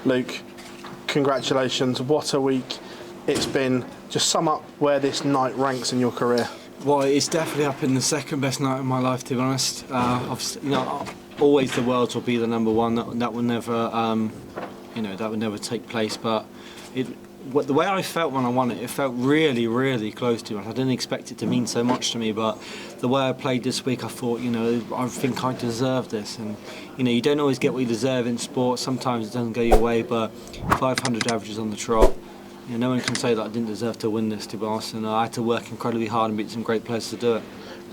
Luke, congratulations. What a week it's been. Just sum up where this night ranks in your career. Well, it's definitely up in the second best night of my life, to be honest. Obviously, always the Worlds will be the number one. That will never, that will never take place. But the way I felt when I won it, it felt really, really close to me. I didn't expect it to mean so much to me, but the way I played this week, I thought, I think I deserve this. And you don't always get what you deserve in sport. Sometimes it doesn't go your way, but 500 averages on the trot. No one can say that I didn't deserve to win this, to be honest, and I had to work incredibly hard and beat some great players to do it.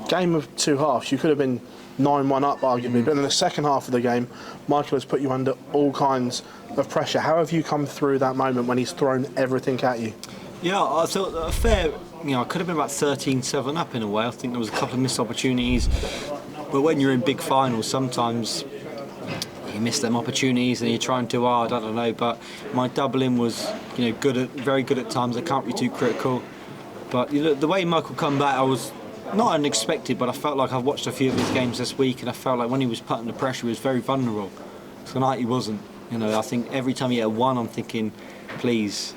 Game of two halves, you could have been 9-1 up arguably, but in the second half of the game, Michael has put you under all kinds of pressure. How have you come through that moment when he's thrown everything at you? Yeah, I thought a fair, I could have been about 13-7 up in a way. I think there was a couple of missed opportunities, but when you're in big finals, sometimes you miss them opportunities and you're trying too hard. I don't know, but my doubling was, very good at times. I can't be too critical. But the way Michael come back, I was not unexpected, but I felt like I've watched a few of his games this week, and I felt like when he was put under pressure, he was very vulnerable. Tonight he wasn't. I think every time he hit a one, I'm thinking, please.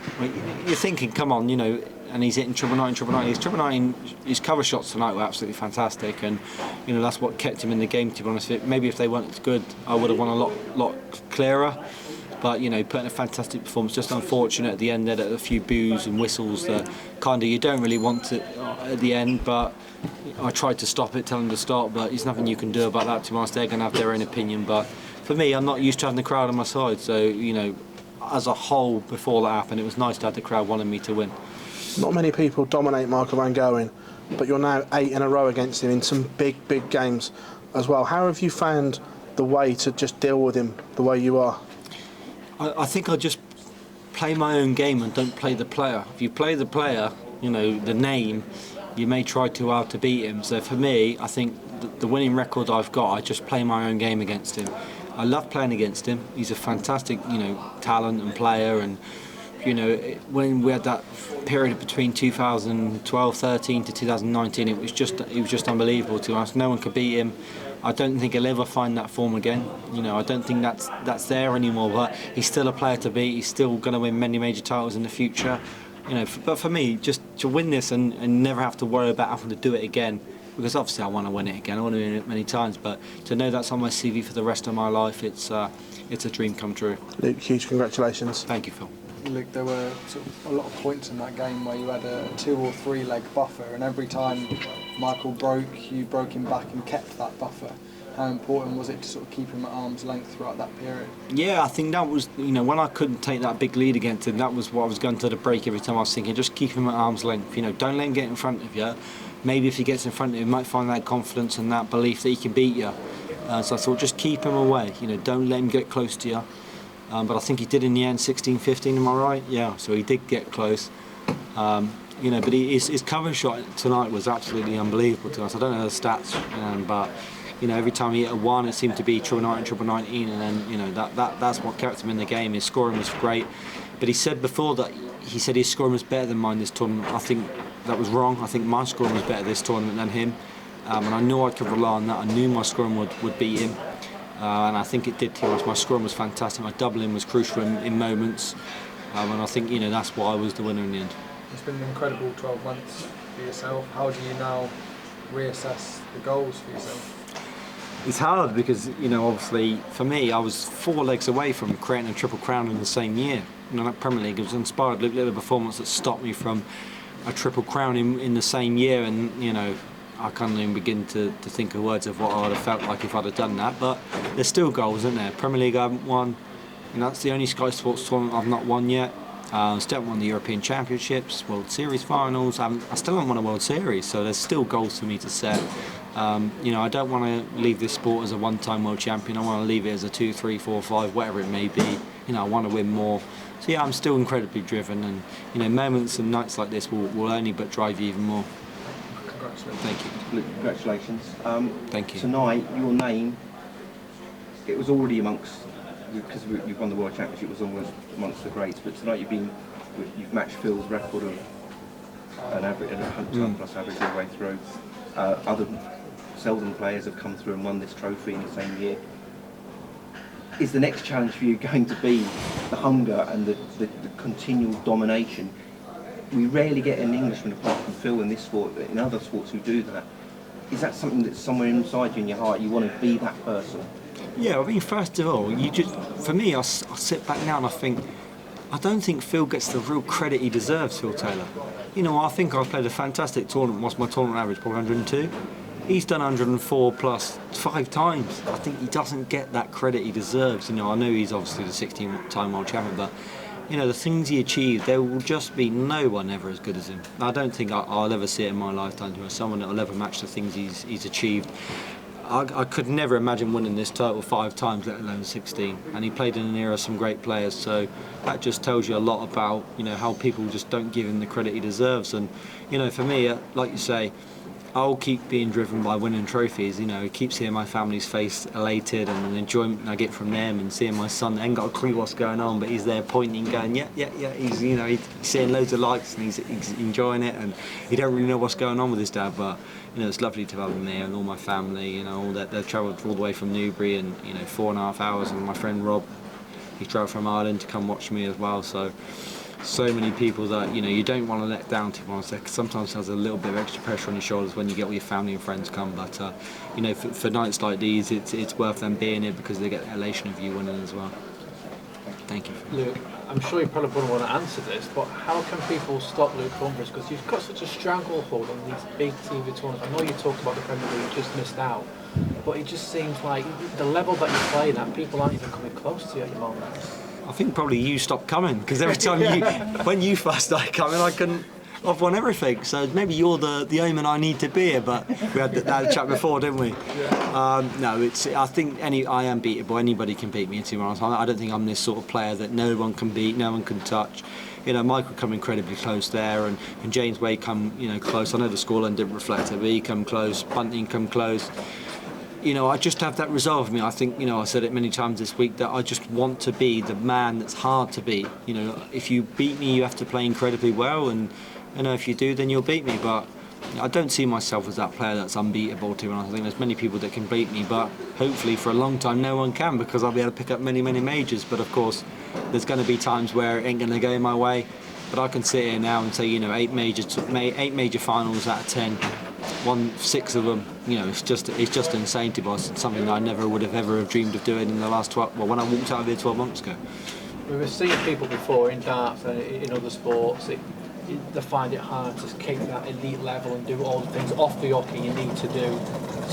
You're thinking, come on, and he's hitting triple nine. His cover shots tonight were absolutely fantastic, and that's what kept him in the game. To be honest, maybe if they weren't as good, I would have won a lot clearer. But putting a fantastic performance. Just unfortunate at the end there, a few boos and whistles that kind of you don't really want it at the end. But I tried to stop it, tell them to stop, but there's nothing you can do about that. To be honest, they're going to have their own opinion. But for me, I'm not used to having the crowd on my side, so as a whole, before that happened, it was nice to have the crowd wanting me to win. Not many people dominate Michael van Gerwen, but you're now 8 in a row against him in some big games as well. How have you found the way to just deal with him the way you are? I think I just play my own game and don't play the player. If you play the player, the name, you may try too hard to beat him. So for me, I think the winning record I've got, I just play my own game against him. I love playing against him. He's a fantastic, talent and player, and when we had that period between 2012-13 to 2019, it was just unbelievable to us. No one could beat him. I don't think he'll ever find that form again. I don't think that's there anymore. But he's still a player to beat. He's still going to win many major titles in the future. But for me, just to win this and never have to worry about having to do it again, because obviously I want to win it again. I want to win it many times. But to know that's on my CV for the rest of my life, it's a dream come true. Luke, huge congratulations. Thank you, Phil. Luke, there were a lot of points in that game where you had a 2 or 3 leg buffer, and every time Michael broke, you broke him back and kept that buffer. How important was it to keep him at arm's length throughout that period? Yeah, I think that was, when I couldn't take that big lead against him, that was what I was going to the break every time. I was thinking, just keep him at arm's length. Don't let him get in front of you. Maybe if he gets in front of you, he might find that confidence and that belief that he can beat you. So I thought, just keep him away. Don't let him get close to you. But I think he did in the end, 16-15, am I right? Yeah, so he did get close. But his cover shot tonight was absolutely unbelievable to us. I don't know the stats, but every time he hit a one, it seemed to be triple 19, and then that's what kept him in the game. His scoring was great, but he said before that his scoring was better than mine this tournament. I think that was wrong. I think my scoring was better this tournament than him, and I knew I could rely on that. I knew my scoring would beat him. And I think it did to us. My scoring was fantastic. My doubling was crucial in moments, and I think that's why I was the winner in the end. It's been an incredible 12 months for yourself. How do you now reassess the goals for yourself? It's hard because obviously for me, I was 4 legs away from creating a triple crown in the same year. That Premier League was inspired little performance that stopped me from a triple crown in the same year, and I can't even begin to think of words of what I would have felt like if I'd have done that. But there's still goals, isn't there? Premier League I haven't won. That's the only Sky Sports tournament I've not won yet. I still haven't won the European Championships, World Series finals. I still haven't won a World Series, so there's still goals for me to set. I don't want to leave this sport as a one-time world champion. I want to leave it as a 2, 3, 4, 5, whatever it may be. I want to win more. So yeah, I'm still incredibly driven, and moments and nights like this will only but drive you even more. Thank you. Congratulations. Thank you. Tonight, your name, it was already amongst, because you've won the World Championship, it was almost amongst the greats, but tonight you've matched Phil's record of an average, 100 plus average all the way through. Other Selden players have come through and won this trophy in the same year. is the next challenge for you going to be the hunger and the continual domination? We rarely get an Englishman apart from Phil in this sport, in other sports who do that. Is that something that's somewhere inside you in your heart? You want to be that person? Yeah, I mean, first of all, for me, I sit back now and I think, I don't think Phil gets the real credit he deserves, Phil Taylor. You know, I think I played a fantastic tournament. What's my tournament average? Probably 102. He's done 104 plus 5 times. I think he doesn't get that credit he deserves. You know, I know he's obviously the 16-time world champion, but you know, the things he achieved, there will just be no one ever as good as him. I don't think I'll ever see it in my lifetime. You know, someone that will ever match the things he's achieved. I could never imagine winning this title 5 times, let alone 16. And he played in an era of some great players, so that just tells you a lot about, you know, how people just don't give him the credit he deserves. And you know, for me, like you say, I'll keep being driven by winning trophies. You know, it keeps seeing my family's face elated and the enjoyment I get from them, and seeing my son ain't got a clue what's going on, but he's there pointing, going, yeah. He's, you know, he's seeing loads of likes and he's enjoying it, and he don't really know what's going on with his dad, but you know, it's lovely to have him there and all my family. You know, all that they've travelled all the way from Newbury, and you know, 4.5 hours, and my friend Rob, he travelled from Ireland to come watch me as well. So many people that, you know, you don't want to let down too much. Sometimes there's a little bit of extra pressure on your shoulders when you get all your family and friends come, but you know, for nights like these, it's worth them being here because they get the elation of you winning as well. Thank you. Luke, I'm sure you probably wouldn't want to answer this, but how can people stop Luke Humphries? Because you've got such a stranglehold on these big TV tournaments. I know you talked about the Premier League, just missed out, but it just seems like the level that you're playing at, people aren't even coming close to you at the moment. I think probably you stopped coming, because every time when you first started coming, I've won everything. So maybe you're the omen I need to be here. But we had that chat before, didn't we? Yeah. No, I think I am beatable. Anybody can beat me in 2 rounds. I don't think I'm this sort of player that no one can beat, no one can touch. You know, Michael come incredibly close there, and James Wade come, you know, close. I know the scoreline didn't reflect it, but he come close. Bunting come close. You know, I just have that resolve in me. I think, you know, I said it many times this week, that I just want to be the man that's hard to beat. You know, if you beat me, you have to play incredibly well, and you know, if you do, then you'll beat me. But I don't see myself as that player that's unbeatable to, and I think there's many people that can beat me, but hopefully for a long time no one can, because I'll be able to pick up many majors. But of course, there's going to be times where it ain't going to go my way. But I can sit here now and say, you know, 8 major finals out of 10. Won 6 of them. You know, it's just insane to us. It's something that I never would have ever dreamed of doing in the last 12. Well, when I walked out of here 12 months ago. We were seeing people before in darts and in other sports. They find it hard to keep that elite level and do all the things off the hockey you need to do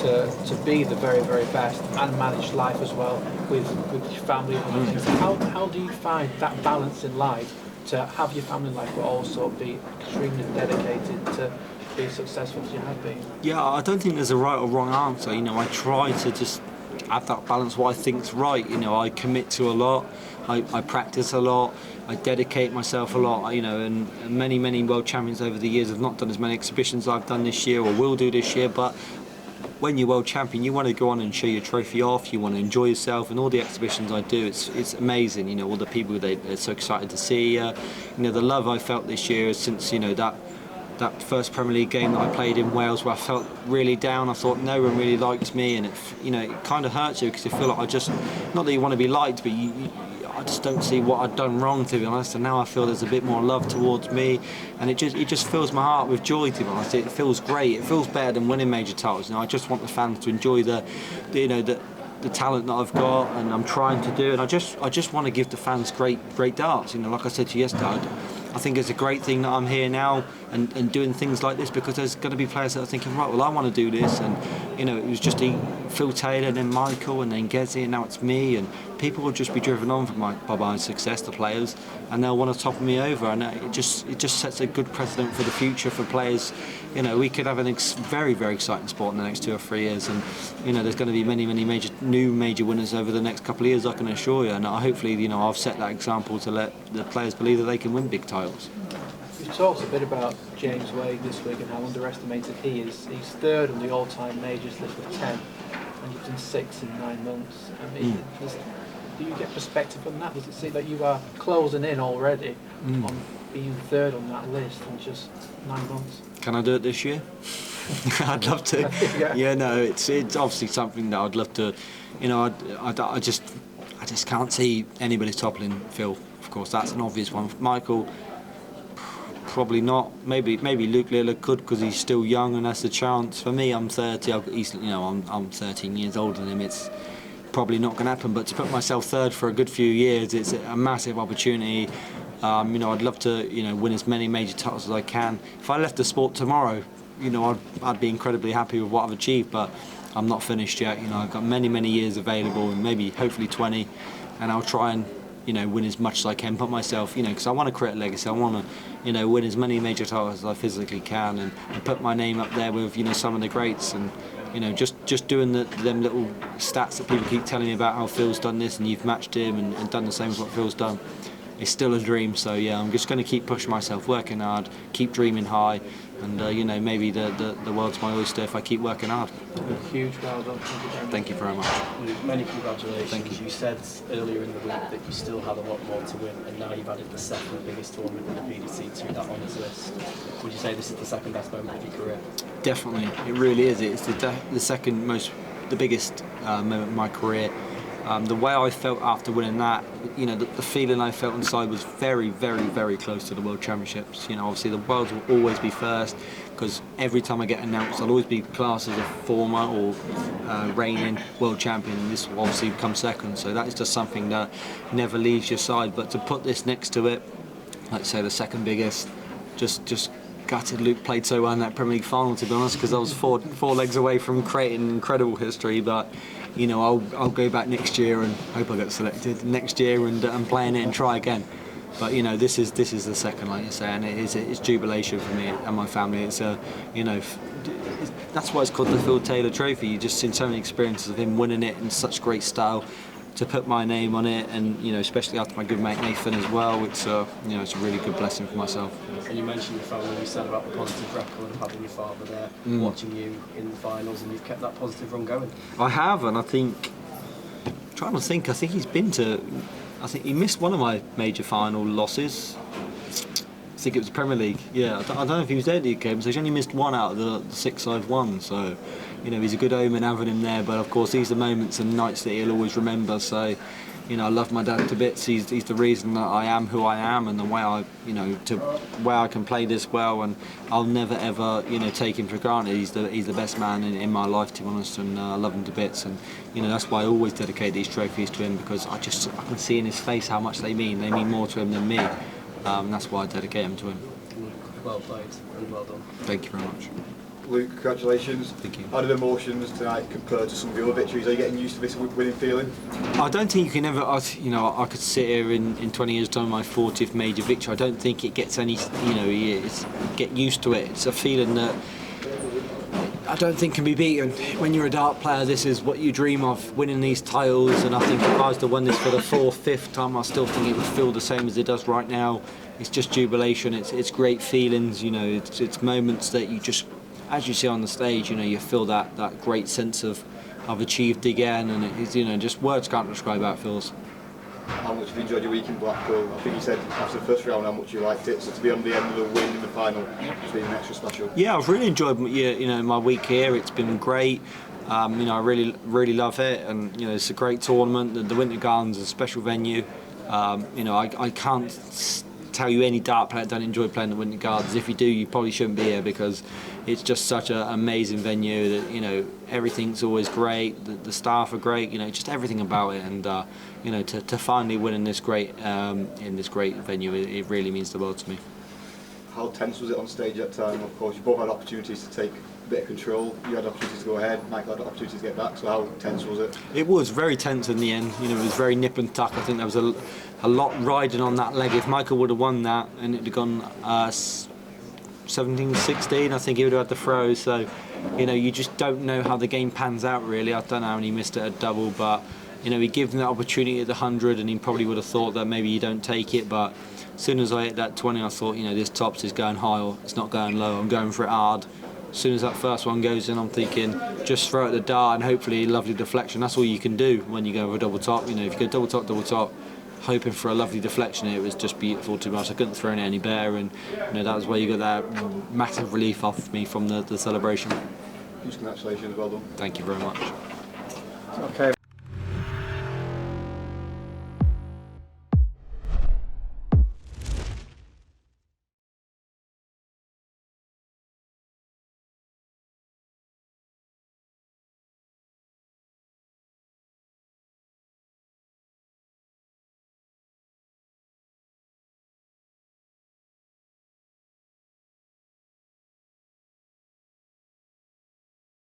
to be the very, very best and manage life as well with your family and other things. How do you find that balance in life to have your family life but also be extremely dedicated to be successful as you have been? Yeah, I don't think there's a right or wrong answer. You know, I try to just have that balance, what I think's right. You know, I commit to a lot, I practice a lot, I dedicate myself a lot. You know, and many world champions over the years have not done as many exhibitions I've done this year or will do this year, but when you're world champion, you want to go on and show your trophy off, you want to enjoy yourself, and all the exhibitions I do, it's amazing. You know, all the people, they're so excited to see you. You know, the love I felt this year since, you know, that first Premier League game that I played in Wales, where I felt really down. I thought no one really likes me, and it kind of hurts you, because you feel like not that you want to be liked, but I just don't see what I'd done wrong, to be honest. And now I feel there's a bit more love towards me, and it just fills my heart with joy, to be honest. It feels great. It feels better than winning major titles. You know, I just want the fans to enjoy the talent that I've got, and I'm trying to do, and I just want to give the fans great darts. You know, like I said to you yesterday, I think it's a great thing that I'm here now and doing things like this, because there's going to be players that are thinking, right, well, I want to do this. And you know, it was just Phil Taylor, and then Michael, and then Gezi, and now it's me. And people will just be driven on by my success, the players, and they'll want to topple me over. And it just sets a good precedent for the future for players. You know, we could have a very, very exciting sport in the next 2 or 3 years, and you know, there's going to be many new major winners over the next couple of years, I can assure you. And hopefully, you know, I've set that example to let the players believe that they can win big titles. You talked a bit about James Wade this week and how underestimated he is. He's 3rd on the all-time majors list with 10, and you've done 6 in 9 months. I mean, do you get perspective on that? Does it seem that you are closing in already on being 3rd on that list in just 9 months? Can I do it this year? I'd love to. Yeah, no, it's obviously something that I'd love to. You know, I I just can't see anybody toppling Phil. Of course, that's an obvious one. Michael, probably not. Maybe Luke Lillard could because he's still young and that's the chance. For me, I'm 30. I'm 13 years older than him. It's probably not going to happen. But to put myself third for a good few years, it's a massive opportunity. I'd love to, win as many major titles as I can. If I left the sport tomorrow, I'd be incredibly happy with what I've achieved. But I'm not finished yet. I've got many years available, and maybe hopefully 20, and I'll try and win as much as I can. Put myself, because I want to create a legacy. I want to, win as many major titles as I physically can, and put my name up there with some of the greats, and just doing them little stats that people keep telling me about how Phil's done this and you've matched him and done the same as what Phil's done. It's still a dream, so yeah, I'm just going to keep pushing myself, working hard, keep dreaming high, and maybe the world's my oyster if I keep working hard. Huge well done. Thank you very much. Many congratulations. Thank you. You said earlier in the week that you still had a lot more to win, and now you've added the second biggest tournament in the PDC to that honours list. Would you say this is the second best moment of your career? Definitely, it really is. It's the second most, the biggest moment of my career. The way I felt after winning that, the feeling I felt inside was very close to the World Championships. Obviously the Worlds will always be first because every time I get announced, I'll always be classed as a former or reigning World Champion, and this will obviously come second. So that is just something that never leaves your side. But to put this next to it, like say the second biggest, just gutted Luke played so well in that Premier League final, to be honest, because I was four legs away from creating incredible history. But I'll go back next year and hope I get selected next year and play in it and try again. But this is the second, like you say, and it's jubilation for me and my family. It's that's why it's called the Phil Taylor Trophy. You just seen so many experiences of him winning it in such great style. To put my name on it, and especially after my good mate Nathan as well, it's a really good blessing for myself. And you mentioned your family. You said about the positive record of having your father there, watching you in the finals, and you've kept that positive run going. I have, and I think he's been to. I think he missed one of my major final losses. I think it was the Premier League. Yeah, I don't know if he was there at the games. So he's only missed one out of the 6 I've won. So, he's a good omen having him there. But of course, these are moments and nights that he'll always remember. So, I love my dad to bits. He's the reason that I am who I am, and the way I can play this well. And I'll never ever take him for granted. He's the best man in my life, to be honest, and I love him to bits. And that's why I always dedicate these trophies to him, because I can see in his face how much they mean. They mean more to him than me. That's why I dedicate them to him. Well played and well done. Thank you very much. Luke, congratulations. Thank you. How did emotions tonight compare to some of the other victories? Are you getting used to this winning feeling? I don't think you can ever. I could sit here in 20 years' time, my 40th major victory. I don't think it gets any. Get used to it. It's a feeling that I don't think can be beaten. When you're a dart player, this is what you dream of, winning these titles. And I think if I was to win this for the 4th, 5th time, I still think it would feel the same as it does right now. It's just jubilation. It's great feelings. It's moments that you just, as you see on the stage, you feel that great sense of I've achieved again, and it's just words can't describe how it feels. How much have you enjoyed your week in Blackpool? I think you said after the first round how much you liked it, so to be on the end of the win in the final has been extra special. Yeah, I've really enjoyed my week here. It's been great. I really love it, and it's a great tournament. The Winter Gardens is a special venue. I can't tell you any dart player that don't enjoy playing the Winter Gardens. If you do, you probably shouldn't be here, because it's just such an amazing venue that everything's always great. The staff are great. Just everything about it, and to finally win in this great venue, it really means the world to me. How tense was it on stage at that time? Of course, you both had opportunities to take a bit of control. You had opportunities to go ahead. Michael had opportunities to get back. So how tense was it? It was very tense in the end. It was very nip and tuck. I think there was a lot riding on that leg. If Michael would have won that and it had gone 17-16, I think he would have had the throw. So, you just don't know how the game pans out, really. I don't know how he missed it at double, but he gave him that opportunity at the 100, and he probably would have thought that maybe you don't take it. But as soon as I hit that 20, I thought, this tops is going high, or it's not going low. I'm going for it hard. As soon as that first one goes in, I'm thinking, just throw it at the dart and hopefully a lovely deflection. That's all you can do when you go over a double top. If you go double top, hoping for a lovely deflection, it was just beautiful, to be honest. I couldn't throw it any better, and that was where you got that massive relief off me from the celebration. Congratulations, well done. Thank you very much. Okay.